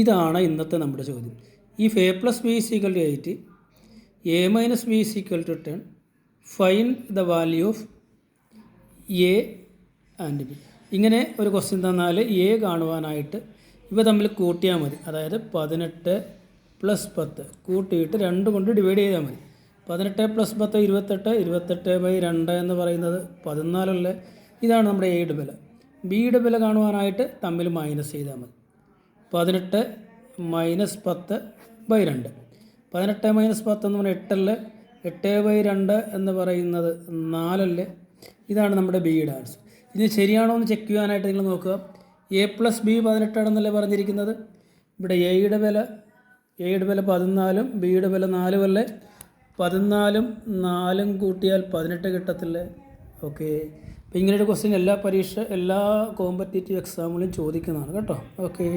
ഇതാണ് ഇന്നത്തെ നമ്മുടെ ചോദ്യം. If A plus B is equal to 8, A minus B is equal to 10, find the value of A and B. ഇങ്ങനെ ഒരു question തന്നാൽ എ കാണുവാനായിട്ട് ഇവ തമ്മിൽ കൂട്ടിയാൽ മതി. അതായത് 18 + 10 കൂട്ടിയിട്ട് 2 കൊണ്ട് ഡിവൈഡ് ചെയ്താൽ മതി. 18 + 10 28, 28/2 എന്ന് പറയുന്നത് 14 അല്ലേ. ഇതാണ് നമ്മുടെ എയുടെ വില. ബിയുടെ വില കാണുവാനായിട്ട് തമ്മിൽ മൈനസ് ചെയ്താൽ മതി. 18 - 10/2. 18 - 10 എന്ന് പറഞ്ഞാൽ 8 അല്ലേ. 8/2 എന്ന് പറയുന്നത് 4 അല്ലേ. ഇതാണ് നമ്മുടെ ബിയുടെ ആൻസർ. ഇത് ശരിയാണോ എന്ന് ചെക്ക് ചെയ്യാനായിട്ട് നിങ്ങൾ നോക്കുക. എ പ്ലസ് ബി 18 ആണെന്നല്ലേ പറഞ്ഞിരിക്കുന്നത്. ഇവിടെ എയുടെ വില 14ഉം ബിയുടെ വില 4ഉം അല്ലേ. 14ഉം 4ഉം കൂട്ടിയാൽ 18 കിട്ടത്തില്ലേ. ഓക്കെ. അപ്പോൾ ഇങ്ങനൊരു ക്വസ്റ്റ്യൻ എല്ലാ കോമ്പറ്റേറ്റീവ് എക്സാമുകളും ചോദിക്കുന്നതാണ് കേട്ടോ. ഓക്കെ.